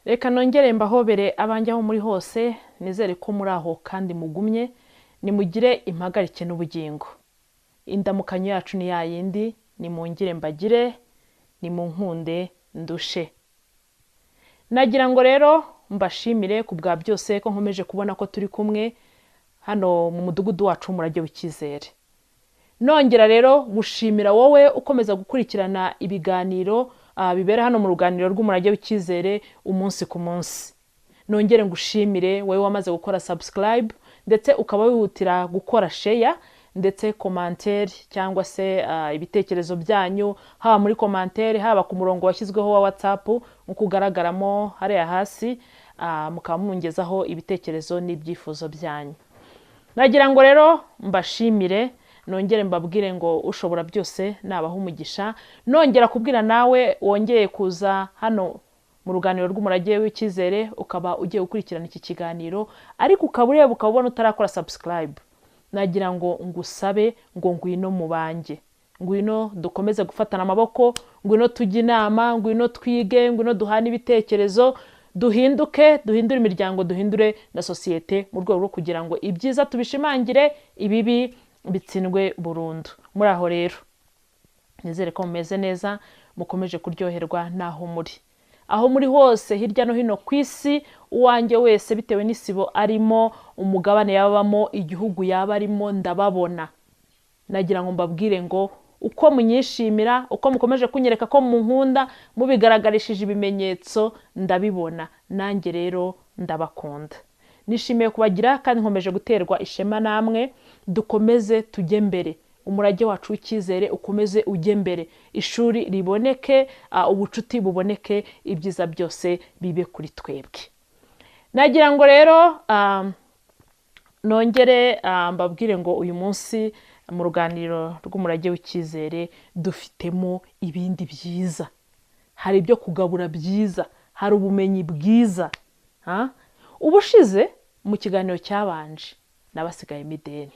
Reka nongere mbahobere abanjye aho muri hose, nizere ko muri aho kandi mugumye, nimugire impagarike n'ubugingo. Indamukanyo yacu ni yayindi, nimungire mbagire, nimunkunde ndushe. Nagira ngo rero mbashimire ku bwa byose ko nkomeje kubona ko turi kumwe hano mu mudugudu wacu w'umurage w'icyizere. Nongera rero gushimira wowe ukomeza gukurikirana ibiganiro bibera hano mu ruganiro rw'umurage w'icyizere umunsi ku munsi. Nongere ngushimire wowe wamaze gukora subscribe ndetse ukaba wihutira gukora share ndetse commentaire cyangwa se ibitekerezo byanyu haba muri commentaire haba ku murongo washyizweho wa WhatsApp nkuko ugaragaramo hariya hasi, mukaba mungezaho ibitekerezo n'ibyifuzo byanyu. Nagira ngo rero mbashimire, nongere mbabwire ngo ushobora byose nabaho umugisha. Nongera kubwira nawe wongeye kuza hano mu ruganiro rw'umurage w'icyizere ukaba ugiye gukurikirana iki kiganiro ariko ukaba ureba ukabona utarakora subscribe. Nagira ngo ngusabe ngo ngwino mu banjye, ngwino dukomeze gufatana amaboko, ngwino tujye inama, ngwino twige, ngwino duhana ibitekerezo, duhinduke, duhindure imiryango, duhindure na sosiyete mu rwego rwo kugira ngo ibyiza tubishimangire, ibibi bitsindwe burundu. Muri aho rero nizere ko mumeze neza, mukomeje kuryoherwa naho muri. Aho muri hose hirya no hino ku isi, uwanjye wese bitewe n'isibo arimo, umugabane yabamo, igihugu yaba arimo, ndababona. Nagira ngo mbabwire ngo uko munyishimira, uko mukomeje kunyereka ko munkunda, mubigaragarishije ibimenyetso, ndabibona. Nanjye rero ndabakunda. Nishimiye kubagira kandi nkomeje guterwa ishema namwe. Dukomeze tujye mbere, umurage wacu w'icyizere ukomeze ujye mbere, ishuri riboneke, ubucuti buboneke, ibyiza byose bibe kuri twebwe. Nagira ngo rero nongere mbabwire ngo uyu munsi mu ruganiro rw'umurage w'icyizere dufitemo ibindi byiza. Hari ibyo kugabura byiza, hari ubumenyi bwiza. Ubushize mu kiganiro cyabanje nabasigaye mideni,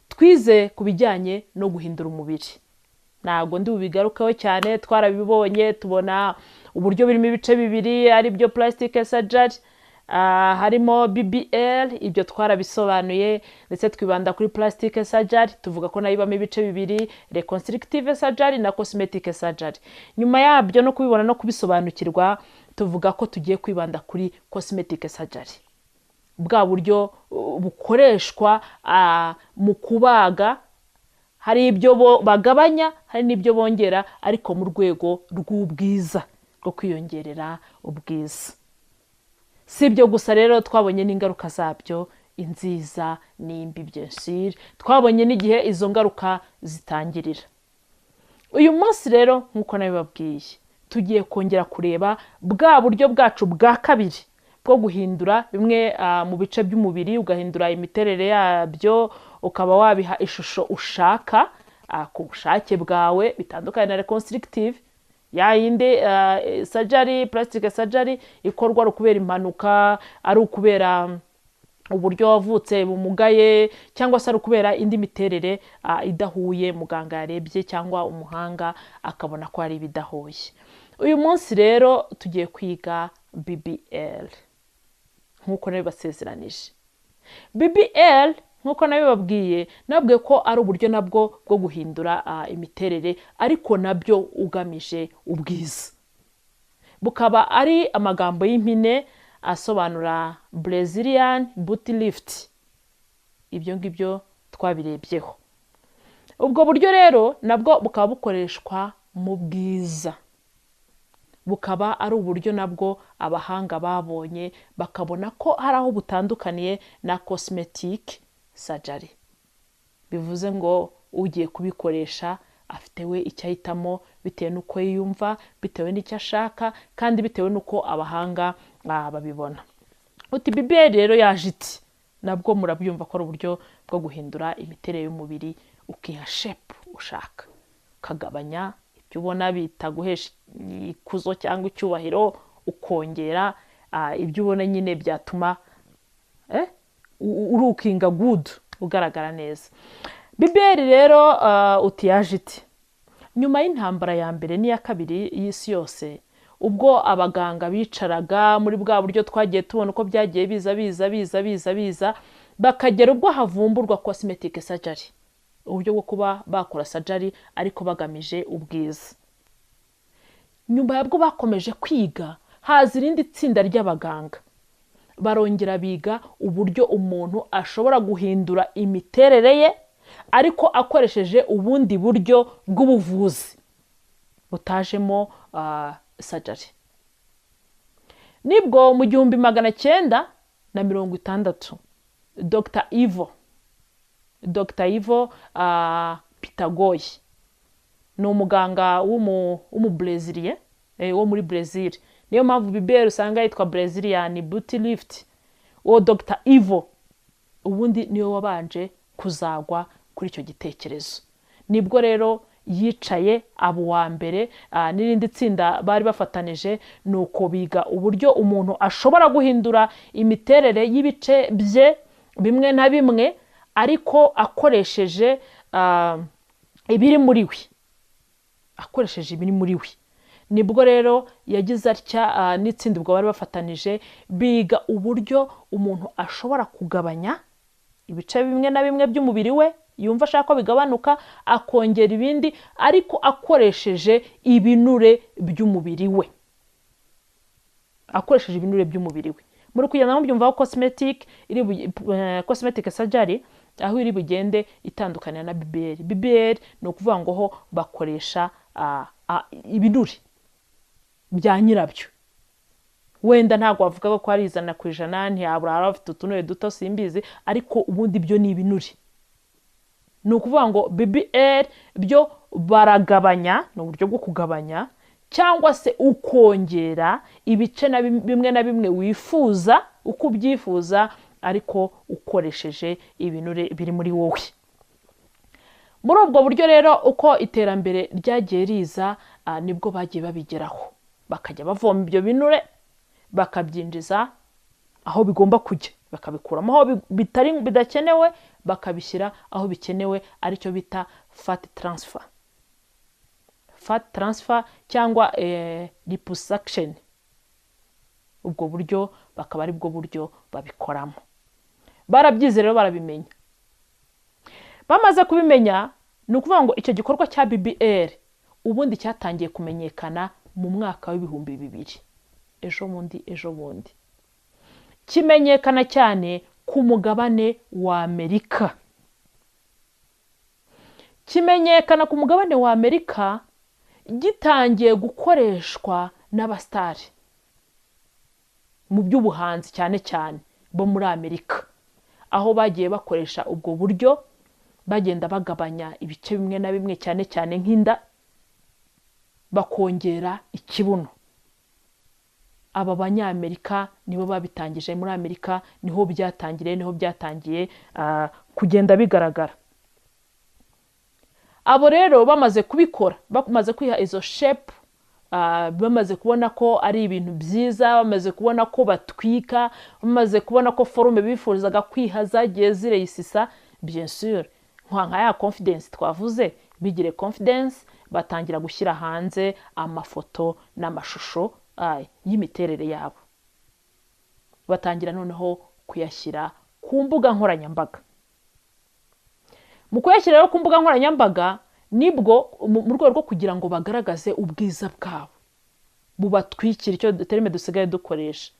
twize ku bijyanye no guhindura umubiri. Ntabwo ndi bubigarukaho cyane, twarabibonye tubona uburyo birimo ibice bibiri, ari byo plastic surgery, harimo BBL, ibyo twarabisobanuye ndetse twibanda kuri plastic surgery, tuvuga ko nayo ibamo ibice bibiri, reconstructive surgery na cosmetic surgery. Nyuma yabyo no kubibona no kubisobanukirwa, tuvuga ko tugiye kwibanda kuri cosmetic surgery, bwa buryo bukoreshwa mu kubaga. Hari ibyo bagabanya, hari n'ibyo bongera, ariko mu rwego rw'ubwiza, rwo kwiyongerera ubwiza. Si ibyo gusa rero, twabonye n'ingaruka zabyo, inziza n'imbi byinshi, twabonye n'igihe izo ngaruka zitangirira. Uyu munsi rero nk'uko nabibabwiye, tugiye kongera kureba bwa buryo bwacu bwa kabiri bwo guhindura bimwe mu bice by'umubiri, ugahindura imiterere yabyo, ukaba wabiha ishusho ushaka ku bushake bwawe, bitandukanye na reconstructive yayindi surgery, plastic surgery ikorwa ari ukubera impanuka, ari ukubera uburyo wavutse bumugaye, cyangwa se ari ukubera indi miterere idahuye muganga yarebye cyangwa umuhanga akabona ko ari ibidahuye. Uyu munsi rero tugiye kwiga BBL nk'uko nabibasezeranije. BBL nk'uko nabibabwiye, nabwiye ko ari uburyo nabwo bwo guhindura imiterere, ariko nabyo ugamije ubwiza. Bukaba ari amagambo y'impine asobanura Brazilian booty lift. Ibyo ngibyo twabirebyeho. Ubwo buryo rero nabwo bukaba bukoreshwa mu bwiza. Bukaba ari uburyo nabwo abahanga babonye bakabona ko hari aho butandukaniye na cosmetic surgery. Bivuze ngo ugiye kubikoresha afite we icyo ahitamo bitewe n'uko yiyumva, bitewe n'icyo ashaka, kandi bitewe n'uko abahanga babibona. Uti BBL rero yaje iti, nabwo murabyumva ko ari uburyo bwo guhindura imiterere y'umubiri, ukiha shape ushaka, ukagabanya ibyo ubona bitaguhesha ikuzo cyangwa icyubahiro, ukongera ibyo ubona nyine byatuma urukinga good, ugaragara neza. BBL rero uti yaje iti, nyuma y'intambara ya mbere n'iya kabiri y'isi yose, ubwo abaganga bicaraga muri bwa buryo twagiye tubona uko byagiye biza bakagera ubwo havumburwa cosmetic surgery, uburyo bwo kuba bakora surgery ariko bagamije ubwiza. Nyuma yabwo bakomeje kwiga, haza irindi tsinda ry'abaganga barongera biga uburyo umuntu ashobora guhindura imiterere ye ariko akoresheje ubundi buryo bw'ubuvuzi butajemo surgery. Nibwo mu 1960 Dr. Ivo Pitagoy ni umuganga w'umubrazilian wo muri Brazil, niyo mpamvu BBL usanga yitwa Brazilian Booty Lift. Uwo Dr. Ivo ubundi niyo wabanje kuzagwa kuri icyo gitekerezo. Nibwo rero yicaye abo wa mbere n'irindi tsinda bari bafatanije, nuko biga uburyo umuntu ashobora guhindura imiterere y'ibice bye bimwe na bimwe ariko akoresheje ibiri muri we. Nibwo rero yagize atya n'itsinda ubwo bari bafatanije biga uburyo umuntu ashobora kugabanya ibice bimwe na bimwe by'umubiri we yumva ashaka ko bigabanuka, akongera ibindi ariko akoresheje ibinure by'umubiri we. Muri kugenda mubyumva ko cosmetic surgery aho iri bugende itandukana na BBL. BBL ni ukuvuga ngo ho bakoresha ibinure bya nyirabyo. Wenda ntabwo wavuga ko ari 100%, ntiyabura bafite utunure duto simbizi, ariko ubundi byo ni ibinure. Ni ukuvuga ngo BBL byo baragabanya, ni uburyo bwo kugabanya cyangwa se ukongera ibice bimwe na bimwe wifuza uko ubyifuza ariko ukoresheje ibinure biri muri wowe. Muri ubwo buryo rero uko iterambere ryagiye riza nibwo bagiye babigeraho, bakajya bavoma ibyo binure bakabyinjiza aho bigomba kujya, bakabikuramo aho bidakenewe bakabishyira aho bikenewe, aricyo bita fat transfer cyangwa liposuction. Ubwo buryo bakaba ari bwo buryo babikoramo. Barabyize rero barabimenya. Bamaze kubimenya, ni ukuvuga ngo icyo gikorwa cya BBL ubundi cyatangiye kumenyekana mu mwaka w'2000. Ejo bundi kimenyekana cyane ku mugabane wa Amerika. Gitangiye gukoreshwa n'abastari mu by'ubuhanzi cyane bo muri Amerika, aho bagiye bakoresha ubwo buryo bagenda bagabanya ibice bimwe na bimwe cyane nk'inda, bakongera ikibuno. Aba banyamerika nibo babitangije muri Amerika, niho byatangiye kugenda bigaragara. Abo rero bamaze kubikora, bamaze kwiha izo shape, bamaze kubona ko ari ibintu byiza, bamaze kubona ko batwika, bamaze kubona ko forume bifurizaga kwiha zagiye zireyisisa, bien sûr nka ya confidence twavuze, bigire confidence, batangira gushyira hanze amafoto n'amashusho y'imiterere yabo. Batangira noneho kuyashyira ku mbuga nkoranyambaga. Mu kuyashyira rero ku mbuga nkoranyambaga nibwo mu rwego rwo kugira ngo bagaragaze ubwiza bwabo, bubatwikira, icyo terime dusigaye dukoresha,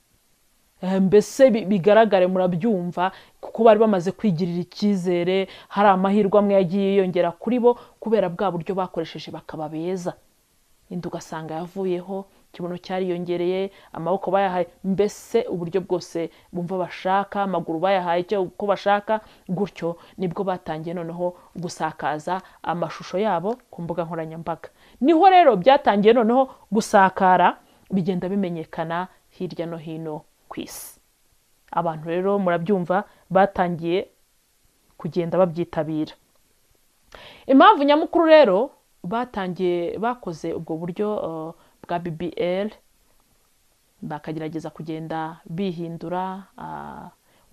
mbese bigaragare, murabyumva, kuko bari bamaze kwigirira icyizere, hari amahirwe amwe yagiye yiyongera kuri bo kubera bwa buryo bakoresheje bakaba beza. Inda ugasanga yavuyeho, ikibuno cyariyongereye, amaboko bayahaye, mbese uburyo bwose bumva bashaka, amaguru bayahaye icyo uko bashaka. Gutyo nibwo batangiye noneho gusakaza amashusho yabo ku mbuga nkoranyambaga. Niho rero byatangiye noneho gusakara, bigenda bimenyekana hirya no hino ku isi. Abantu rero murabyumva batangiye kugenda babyitabira. Impamvu nyamukuru rero bakoze ubwo buryo bwa BBL, bakagerageza kugenda bihindura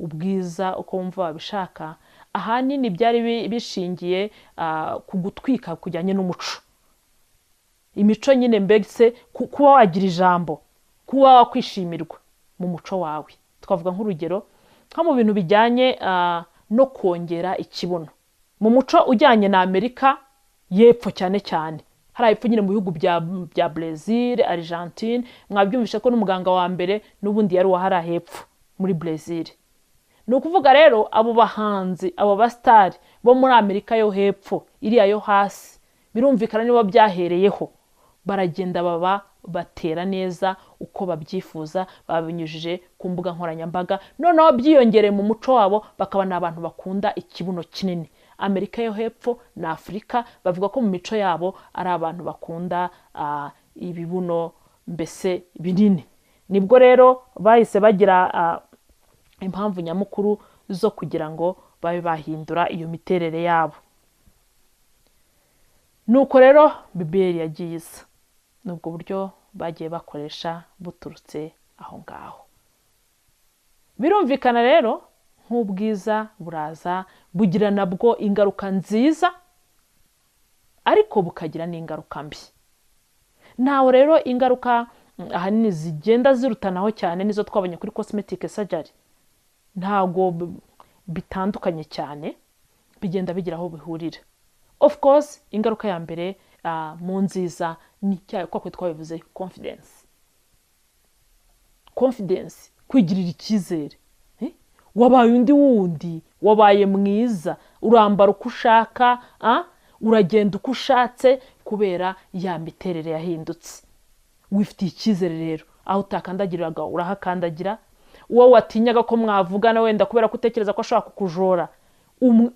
ubwiza uko bumva babishaka, ahanini byari bishingiye ku gutwika kujyanye n'umuco. imico nyine mbese kuba wagira ijambo, kuba wakwishimirwa mu muco wawe. Twavuga nk'urugero nko mu bintu bijyanye no kongera ikibuno mu muco ujyanye na Amerika y'epfo cyane cyane, hari hepfo nyine mu bihugu bya Brazil, Argentine. Mwabyumvishe ko n'umuganga wa mbere n'ubundi yari wahari hepfo muri Brazil. Ni ukuvuga rero abo bahanzi, abo basitari bo muri Amerika yo hepfo iriya yo hasi, birumvikana nibo byahereyeho, baragenda baba batera neza uko babyifuza, babinyujije ku mbuga nkoranyambaga, noneho byiyongereye mu muco wabo, bakaba n'abantu bakunda ikibuno kinini. Amerika yo hepfo na Afurika bavuga ko mu mico yabo ari abantu bakunda ibibuno mbese binini. Nibwo rero bahise bagira impamvu nyamukuru zo kugira ngo babe bahindura iyo miterere yabo. Nuko rero BBL yagiye isa, nubwo buryo bagiye bakoresha buturutse aho ngaho. Birumvikana rero nk'ubwiza buraza bugira nabwo ingaruka nziza, ariko bukagira n'ingaruka mbi. Naho rero ingaruka ahanini zigenda zirutanaho cyane nizo twabonye kuri cosmetic surgery, ntago bitandukanye cyane, bigenda bigira aho bihurira. Of course ingaruka ya mbere mu nziza ni cyayo kwa twabivuze confidence, kwigirira icyizere. Wabaye undi wundi, wabaye mwiza, urambara uko ushaka, uragenda uko ushatse kubera ya miterere yahindutse. Wifitiye icyizere rero, aho utakandagiraga urahakandagira, uwo watinyaga ko mwavugana wenda kubera ko utekereza ko ashaka kukujora,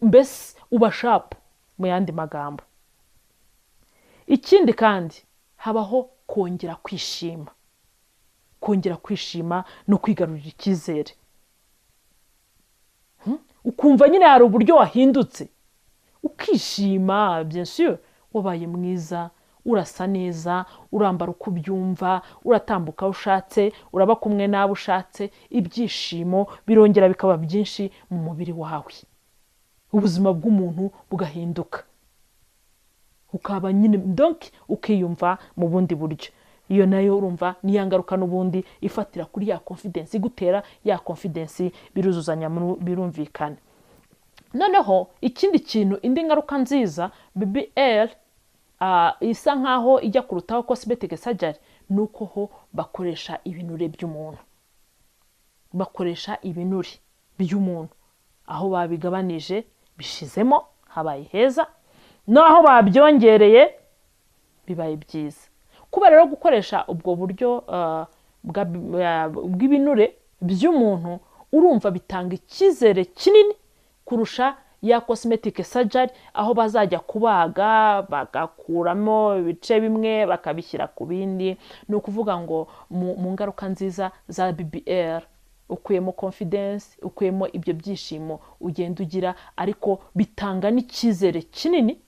mbese uba sharp mu yandi magambo. Ikindi kandi habaho kongera kwishima no kwigarurira icyizere. Ukumva nyine hari uburyo wahindutse, ukishima. Bien sûr wabaye mwiza, urasa neza, urambara uko ubyumva, uratambuka ushatse, uraba kumwe n'abo ushatse, ibyishimo birongera bikaba byinshi mu mubiri wawe, ubuzima bw'umuntu bugahinduka, ukaba nyine donc ukiyumva mu bundi buryo. Iyo nayo urumva ni yangaruka n'ubundi ifatira kuri ya confidence, igutera ya confidence, biruzuzanya birumvikana. Noneho ikindi kintu, indi ngaruka nziza BBL isa nkaho ijya kurutaho cosmetic surgery, nuko ho bakoresha ibinure by'umuntu, bakoresha ibinure by'umuntu aho babigabanije bishizemo habaye heza, naho babyongereye bibaye byiza. Kuba rero gukoresha ubwo buryo bw'ibinure by'umuntu, urumva bitanga icyizere kinini kurusha ya cosmetic surgery aho bazajya kubaga bagakuramo ibice bimwe bakabishyira ku bindi. Ni ukuvuga ngo mu ngaruka nziza za BBL ukuyemo confidence, ukuyemo ibyo byishimo ugenda ugira, ariko bitanga n'icyizere kinini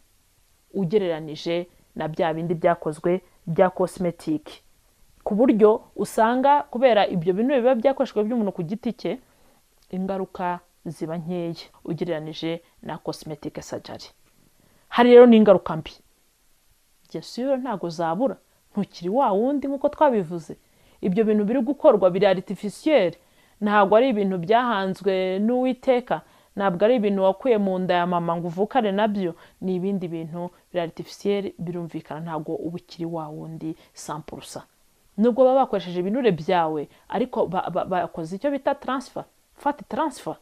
ugereranije na bya bindi byakozwe bya cosmetic, ku buryo usanga kubera ibyo bintu biba byakoreshejwe by'umuntu ku giti cye, ingaruka ziba nkeya ugereranije na cosmetic surgery. Hari rero n'ingaruka mbi, bien sûr ntago zabura, ntukiri wa wundi nkuko twabivuze. Ibyo bintu biri gukorwa biri artificiel, ntago ari ibintu byahanzwe n'Uwiteka, ntabwo ari ibintu wakuye mu nda ya mama ngo uvukane nabyo, ni ibindi bintu biri artificiel. Birumvikana ntago ubukiri wa wundi 100%, nubwo baba bakoresheje ibinure byawe, ariko bakoze icyo bita transfer, fat transfer.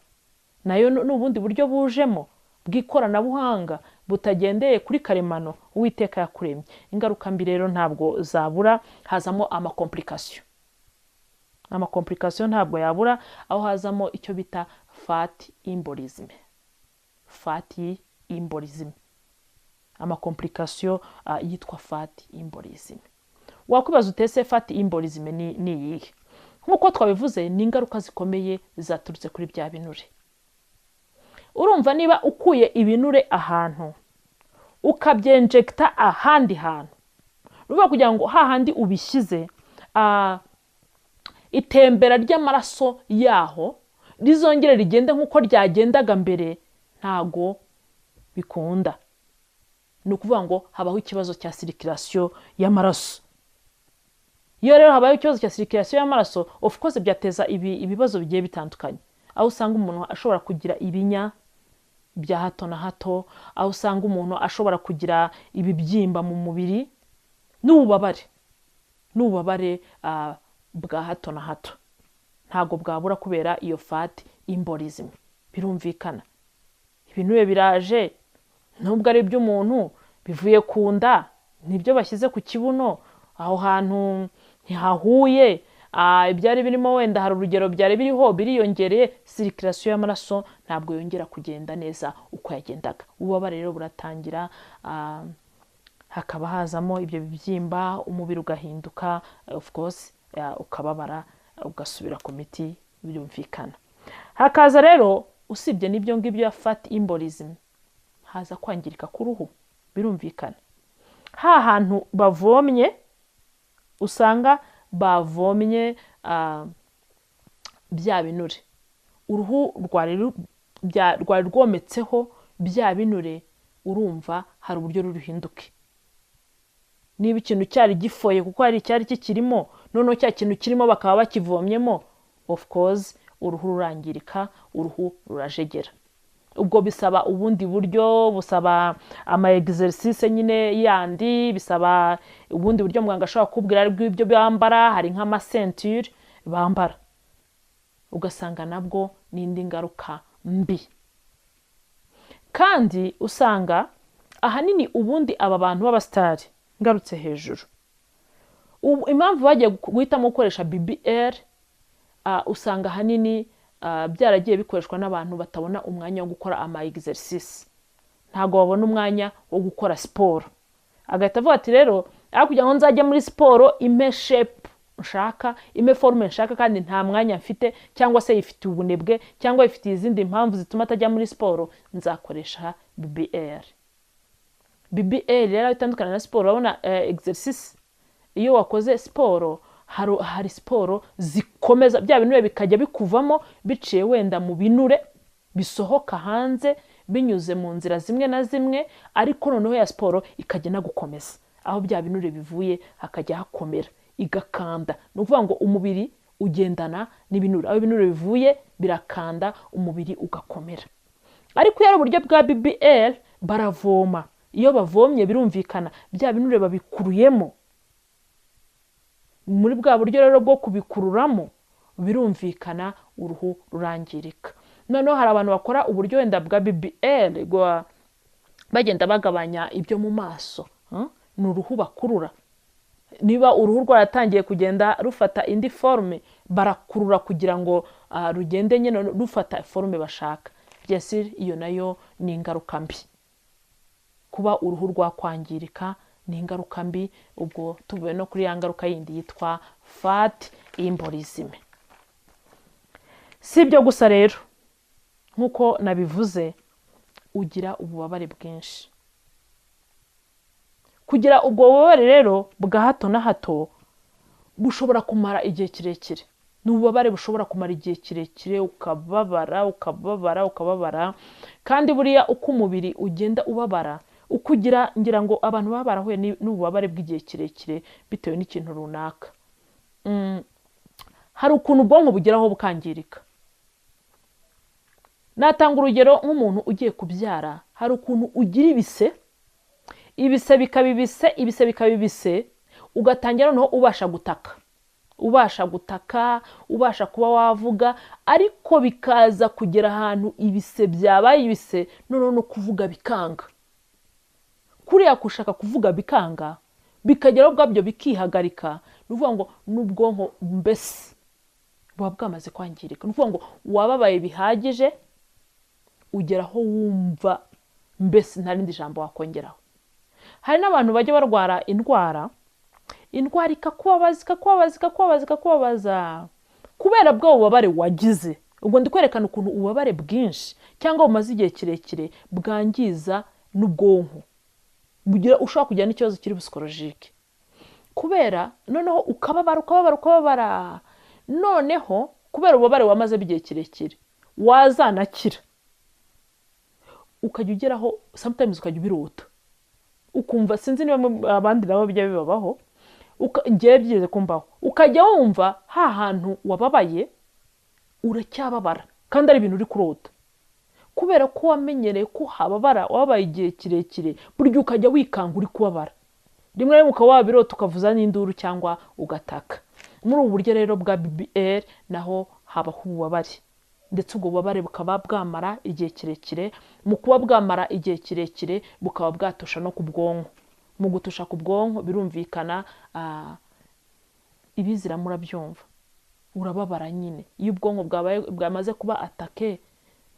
Nayo n'ubundi buryo bujemo bw'ikoranabuhanga butagendeye kuri karemano Uwiteka yakuremye. Ingaruka mbi rero ntabwo zabura, hazamo amakomplication ntabwo yabura, aho hazamo icyo bita fat embolism, amakomplication yitwa fat embolism. Wakwibaza utese fat embolism ni iyihe? Nkuko twabivuze, ni ingaruka zikomeye zaturutse kuri bya binure. Urumva niba ukuye ibinure ahantu ukabyenjecta ahandi hantu, ruvuga kugira ngo hahandi ubishyize itembera ry'amaraso yaho rizongere rigende nkuko ryagendaga mbere, ntago bikunda. ni ukuvuga ngo habaho ikibazo cya circulation y'amaraso. Iyo rero habaho ikibazo cya circulation y'amaraso, of course byateza ibibazo bigiye bitandukanye, aho usanga umuntu ashobora kugira ibinya bya hato na hato, aho usanga umuntu ashobora kugira ibibyimba mu mubiri n'ububabare bwa hato na hato. Ntago bwabura kubera iyo fat embolism. Birumvikana ibintu biraje, nubwo ari iby'umuntu bivuye ku nda, nibyo bashyize ku kibuno, aho hantu ntihahuye, ibyari birimo wenda hari urugero byari biriho biriyongereye, circulation y'amaraso ntabwo yongera kugenda neza uko yagendaga. Ububabare rero buratangira, hakaba hazamo ibyo bibyimba, umubiri ugahinduka, of course ukababara, ugasubira ku miti. Birumvikana. Hakaza rero usibye n'ibyo ngibyo ya fat embolism, haza kwangirika k'uruhu. Birumvikana. Hantu bavomye, usanga bavomye bya binure, uruhu rwari rwometseho bya binure, urumva hari uburyo ruhinduke. Niba ikintu cyari gifoye kuko hari icyari kikirimo, noneho cya kintu kirimo bakaba bakivomyemo, of course uruhu rurangirika, uruhu rurajegera. Ubwo bisaba ubundi buryo, busaba ama exercice nyine yandi, bisaba ubundi buryo muganga ashobora kubwira ari bw'ibyo bambara. Hari nk'ama ceinture bambara, ugasanga nabwo n'indi ngaruka mbi. Kandi usanga ahanini ubundi aba bantu b'abastari, ngarutse hejuru, impamvu bagiye guhitamo gukoresha BBL, usanga ahanini byaragiye bikoreshwa n'abantu batabona umwanya wo gukora ama exercice, ntago babona umwanya wo gukora siporo. Agahita avuga ati rero kugira ngo nzajye muri siporo ime shape nshaka, ime forme nshaka, kandi nta mwanya mfite, cyangwa se yifitiye ubunebwe, cyangwa yifitiye izindi mpamvu zituma atajya muri siporo, nzakoresha BBL. BBL rero bitandukana na siporo. Urabona exercice, iyo wakoze siporo hari siporo zikomeza bya binure bikajya bikuvamo biciye wenda mu binure bisohoka hanze binyuze mu nzira zimwe na zimwe, ariko noneho ya siporo ikagena gukomeza aho bya binure bivuye hakajya hakomera, igakanda. Ni ukuvuga ngo umubiri ugendana n'ibinure, aho ibinure bivuye birakanda, umubiri ugakomera. Ariko iyo ari uburyo bwa BBL, baravoma. Iyo bavomye birumvikana bya binure babikuruyemo. Muri bwa buryo rero bwo kubikururamo, birumvikana uruhu rurangirika. Noneho hari abantu bakora uburyo wenda bwa BBL, bagenda bagabanya ibyo mu maso, ni uruhu bakurura. Niba uruhu rwaratangiye kugenda rufata indi forme, barakurura kugira ngo rugende nyine rufata forme bashaka. Byesire iyo nayo ni ingaruka mbi. Kuba uruhu rwakwangirika ni ingaruka mbi. Ubwo tuvuye no kuri ya ngaruka yindi yitwa fat embolism. Si ibyo gusa rero, nkuko nabivuze, ugira ububabare bwinshi. Kugira ubwo bubabare rero bwa hato na hato bushobora kumara igihe kirekire. Ni ububabare bushobora kumara igihe kirekire, ukababara. Kandi buriya uko umubiri ugenda ubabara, ukugira, ngira ngo abantu baba barahuye n'ububabare bw'igihe kirekire bitewe n'ikintu runaka. Hari ukuntu ubwonko bugeraho bukangirika. Natanga urugero nk'umuntu ugiye kubyara, hari ukuntu ugira ibise bikaba ibise, ugatangira noneho ubasha gutaka, ubasha kuba wavuga, ariko bikaza kugera ahantu ibise byabaye ibise, noneho no kuvuga bikanga. Kuriya kushaka kuvuga bikanga, bikageraho ubwabyo bikihagarika, ni ukuvuga ngo n'ubwonko mbese buba bwamaze kwangirika. Ni ukuvuga ngo wababaye bihagije, ugeraho wumva mbese nta rindi jambo wakongeraho. Hari n'abantu bajya barwara indwara ikakubabaza kubera bwo ububabare wagize. Ubwo ndi kwerekana ukuntu ububabare bwinshi cyangwa bumaze igihe kirekire bwangiza n'ubwonko, ushobora kugira n'ikibazo kiri psychologique. Kubera noneho ukababara, noneho kubera ububabare wamaze igihe kirekire wazanakira, ukajya ugeraho sometimes ukajya ubirota. ukumva sinzi niba abandi nabo bijya bibabaho, ngiye byigeze kumbaho, ukajya wumva ha hantu wababaye uracyababara kandi ari ibintu uri kurota, kubera ko wamenyereye ko hababara, wabaye igihe kirekire, burya ukajya wikanga uri kubabara, rimwe rimwe ukaba wabirota ukavuza n'induru cyangwa ugataka. Muri ubu buryo rero bwa BBL naho habaho ububabare, ndetse ubwo bubabare bukaba bwamara igihe kirekire. Mu kuba bwamara igihe kirekire bukaba bwatusha no ku bwonko. Mu gutusha ku bwonko birumvikana, ibizira murabyumva, urababara nyine. Iyo ubwonko bwamaze kuba atake,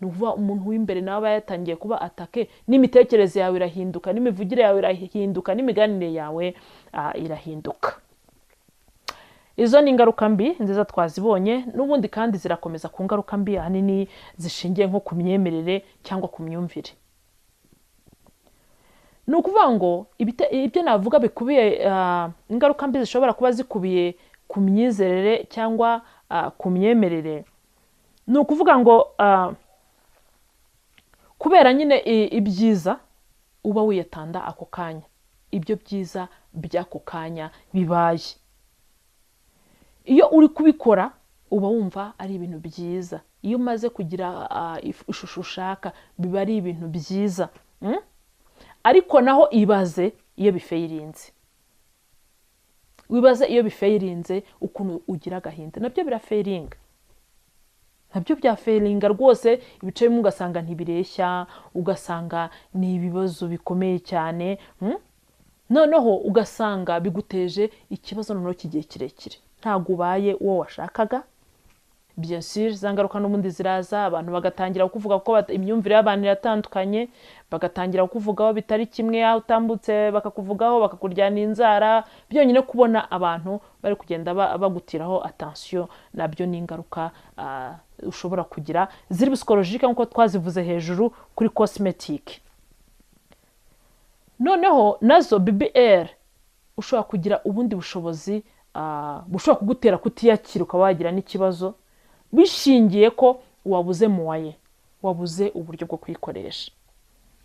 nuvuga umuntu w'imbere nawe aba yatangiye kuba atake, n'imitekerereze yawe irahinduka, n'imivugire yawe irahinduka, n'imiganire yawe irahinduka. Izo ni ingaruka mbi nziza twazibonye, n'ubundi kandi zirakomeza ku ngaruka mbi ahanini zishingiye nko ku myemerere cyangwa ku myumvire. Ni ukuvuga ngo ibyo navuga bikubiye, ingaruka mbi zishobora kuba zikubiye ku myizerere cyangwa ku myemerere. Ni ukuvuga ngo kubera nyine ibyiza uba wiyatanda ako kanya, ibyo byiza by'ako kanya bibaye, iyo uri kubikora uba wumva ari ibintu byiza. Iyo umaze kugira ishusho ushaka biba ari ibintu byiza. Ariko naho ibaze iyo bifeyirinze, wibaze iyo bifeyirinze ukuntu ugira agahinda. Nabyo birafeyiringa, nabyo byafeyiringa rwose, ibice bimwe ugasanga ntibireshya, ugasanga ni ibibazo bikomeye cyane, noneho ugasanga biguteje ikibazo noneho kigiye kirekire, ntabwo ubaye uwo washakaga. Bien sûr za ngaruka n'ubundi ziraza, abantu bagatangira kuvuga ko imyumvire y'abantu iratandukanye, bagatangira kuvugaho bitari kimwe, aho utambutse bakakuvugaho, bakakuryana inzara. Byonyine kubona abantu bari kugenda bagutiraho attention, nabyo ni ingaruka ushobora kugira ziri psychologique nk'uko twazivuze hejuru kuri cosmetic. Noneho nazo BBL ushobora kugira ubundi bushobozi bushobora kugutera kutiyakira, ukaba wagira n'ikibazo bishingiye ko wabuze muwaye, wabuze uburyo bwo kwikoresha,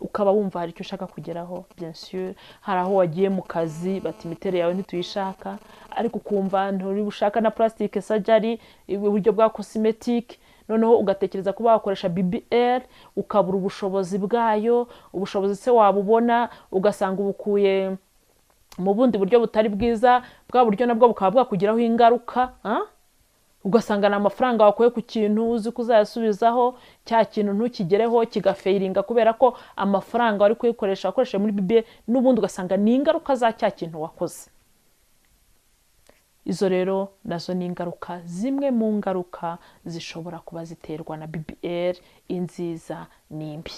ukaba wumva hari icyo ushaka kugeraho. Bien sûr hari aho wagiye mu kazi bati imiterere yawe ntituyishaka, ariko ukumva nturi bushaka na plastic surgery, uburyo bwa cosmetic, noneho ugatekereza kuba wakoresha BBL, ukabura ubushobozi bwayo. Ubushobozi se wabubona ugasanga ubukuye mu bundi buryo butari bwiza, bwa buryo nabwo bukaba bwakugiraho ingaruka. Ugasanga na amafaranga wakoye ku kintu uzi kuzayasubizaho, cya kintu ntukigereho kigafeyiringa kubera ko amafaranga wari kuyikoresha wakoresheje muri BBL, n'ubundi ugasanga ni ingaruka za cya kintu wakoze. Izo rero nazo ni ingaruka, zimwe mu ngaruka zishobora kuba ziterwa na BBL, inziza n'imbi.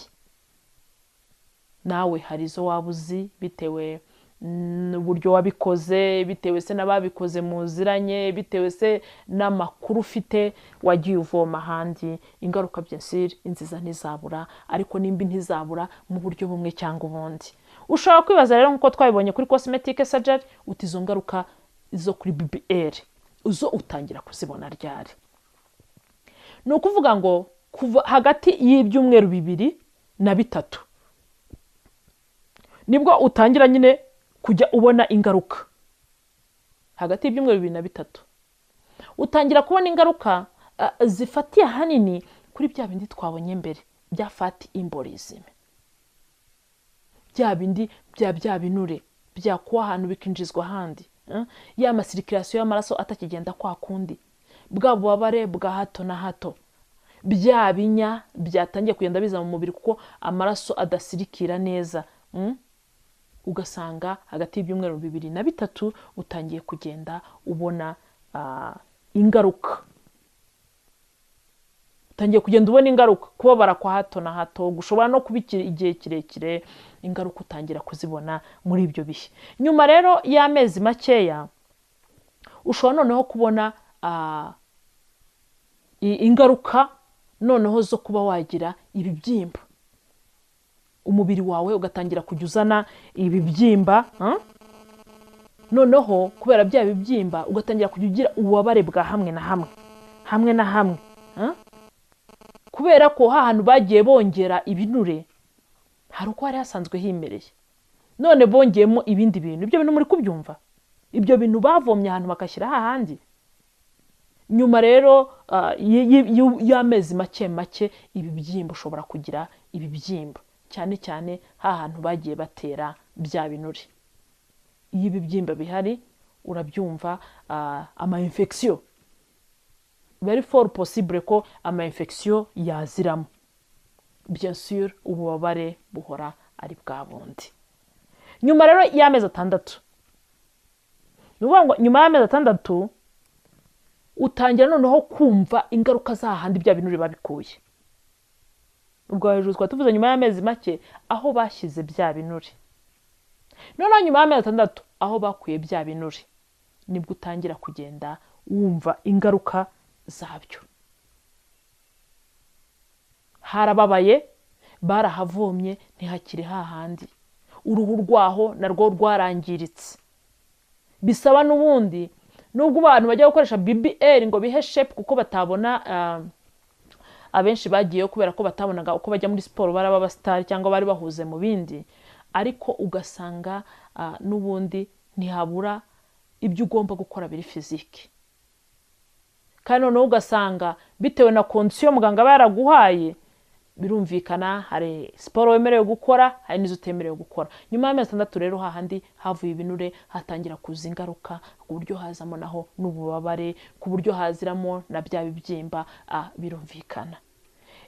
Nawe hari izo wabuzi bitewe n'uburyo wabikoze, bitewe se n'ababikoze muziranye, bitewe se n'amakuru ufite wagiye uvoma ahandi. Ingaruka bien sûr inziza ntizabura, ariko n'imbi ntizabura mu buryo bumwe cyangwa ubundi. Ushobora kwibaza rero nk'uko twabibonye kuri cosmetic surgery, uti izo ngaruka zo kuri BBL uzo utangira kuzibona ryari? Ni ukuvuga ngo kuva hagati y'ibyumweru 2 na 3 nibwo utangira nyine kujya ubona ingaruka. Hagati y'ibyumweru 2 na 3 utangira kubona ingaruka zifatiye hanini kuri bya bindi twabonye mbere bya fat embolism, bya bindi bya binure bya kuwa ahantu bikinjizwa handi, ya masirikirasiyo y'amaraso atakigenda kwa kundi, bwa bubabare bwa hato na hato, bya binya byatangiye kugenda biza mu mubiri kuko amaraso adasirikira neza. Ugasanga hagati y'ibyumweru 2 na 3 utangiye kugenda ubona ingaruka. Utangiye kugenda ubona ingaruka, kubabara kwa hato na hato, gushobora no kubikira igihe kirekire. Ingaruka utangira kuzibona muri ibyo bihe. Nyuma rero y'amezi makeya ushobora noneho kubona ingaruka noneho zo kuba wagira ibibyimba. Umubiri wawe ugatangira kujya uzana ibibyimba, noneho kubera bya bibyimba ugatangira kujya ugira ububabare bwa hamwe na hamwe, kubera ko hahantu bagiye bongera ibinure hari uko hari hasanzwe himereye. none bongeyemo ibindi bintu. Ibyo bintu muri kubyumva, ibyo bintu bavomye ahantu bakashyira hahandi. Nyuma rero y'amezi make ibibyimba ushobora kugira ibibyimba, cyane cyane hahantu bagiye batera bya binure. Iyo ibibyimba bihari urabyumva, ama infection very fort possible ko ama infection yaziramo. Bien sûr ububabare buhora ari bwa bundi. Nyuma rero y'amezi 6, nyuma y'amezi 6 utangira noneho kumva ingaruka z'ahandi bya binure babikuye. Ubwo hejuru twatuvuze nyuma y'amezi make aho bashyize bya binure. Noneho nyuma y'amezi 6 aho bakuye bya binure nibwo utangira kugenda wumva ingaruka zabyo. Harababaye, barahavomye ntihakiri hahandi. Uruhu rwaho narwo rwarangiritse. Bisaba n'ubundi nubwo abantu bajya gukoresha BBL ngo bihe shape kuko batabona, abenshi bagiyeyo kubera ko batabonaga uko bajya muri siporo baraba abasitari cyangwa bari bahuze mu bindi, ariko ugasanga n'ubundi ntihabura ibyo ugomba gukora biri fiziki. Kandi noneho ugasanga bitewe na condition muganga baraguhaye, birumvikana hari siporo wemerewe gukora, hari n'izo utemerewe gukora. Nyuma y'amezi 6 rero hahandi havuye ibinure hatangira kuza ingaruka, ku buryo hazamo naho n'ububabare, ku buryo haziramo na bya bibyimba, birumvikana.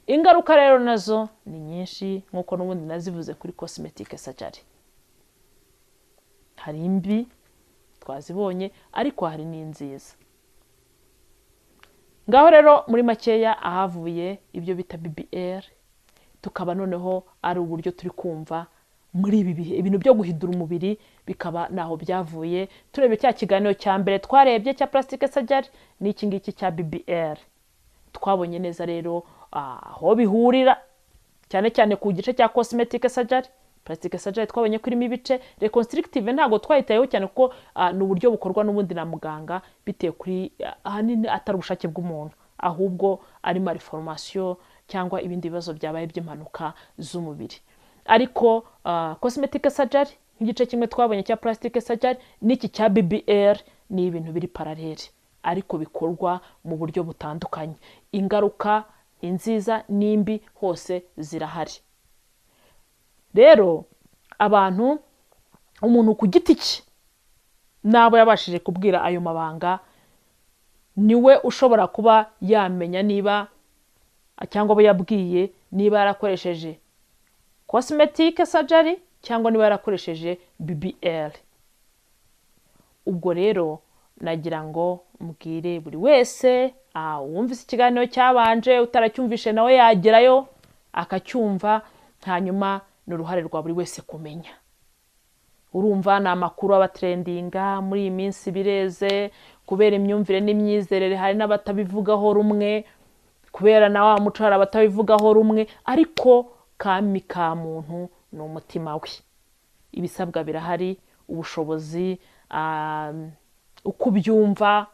Ingaruka rero nazo ni nyinshi nkuko n'ubundi nazivuze kuri cosmetic surgery. Hari imbi twazibonye ariko hari n'inziza. Ngaho rero muri makeya ahavuye ibyo bita BBL, tukaba noneho ari uburyo turi kumva muri ibi bihe ibintu byo guhindura umubiri bikaba naho byavuye. Turebe cya kiganiro cya mbere twarebye cya plastic surgery n'iki ngiki cya BBL, twabonye neza rero aho bihurira, cyane cyane ku gice cya cosmetic surgery. Plastic surgery twabonye kuri ibice, reconstructive ntago twahitayeho cyane kuko ni uburyo bukorwa n'ubundi na muganga bitewe kuri ahanini atari ubushake bw'umuntu, ahubwo ari malformation cyangwa ibindi bibazo byabaye by'impanuka z'umubiri. Ariko cosmetic surgery nk'igice kimwe twabonye cya plastic surgery n'iki cya BBL ni ibintu biri parallel ariko bikorwa mu buryo butandukanye. Ingaruka inziza n'imbi hose zirahari. Rero abantu, umuntu ku giti cye nabo yabashije kubwira ayo mabanga, niwe ushobora kuba yamenya niba cyangwa abo yabwiye niba yarakoresheje cosmetic surgery cyangwa niba yarakoresheje BBL. Ubwo rero nagira ngo mbwire buri wese wumvise ikiganiro cyabanje utaracyumvishe nawe yagerayo akacyumva, hanyuma n'uruhare rwa buri wese kumenya. Urumva na makuru aba trendinga muri iyi minsi bireze kubera imyumvire n'imyizerere, hari n'abatabivugaho rumwe kubera na wa muco hari abatabivugaho rumwe, ariko kami ka muntu ni umutima we. Ibisabwa birahari, ubushobozi, uko ubyumva,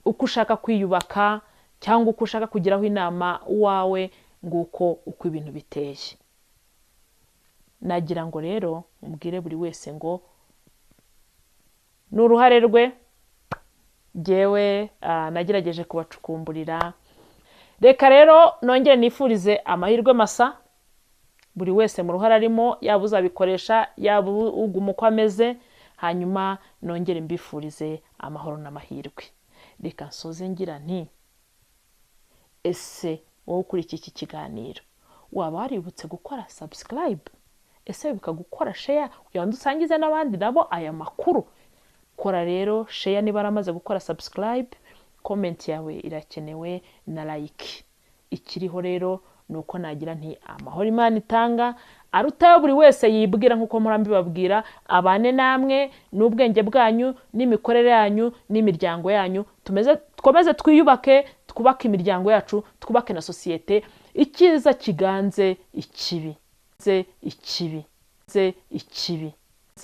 uko ushaka kwiyubaka cyangwa uko ushaka kugiraho inama wawe, nguko uko ibintu biteye. Nagira ngo rero mbwire buri wese ngo n'uruhare rwe. Jewe nagerageje kubacukumburira. Reka rero nongere nifurize amahirwe masa buri wese mu ruhare arimo, yaba uzabikoresha yaba uguma uko ameze, hanyuma nongere mbifurize amahoro n'amahirwe. Reka nsoze ngira nti, ese wowe kuri iki kiganiro waba waributse gukora subscribe? Ese wibuka gukora share kugira ngo usangize n'abandi nabo aya makuru? Kora rero share niba aramaze gukora subscribe, comment yawe irakenewe na like. Ikiriho rero nuko nagira nti amahoro Imana itanga arutayo buri wese yibwira, nkuko murambi babwira, abane namwe n'ubwenge bwanyu n'imikorere yanyu n'imiryango yanyu. Twomeze twiyubake, twubake imiryango yacu, twubake na societe. Ikiza kiganze ikibi, ikibi.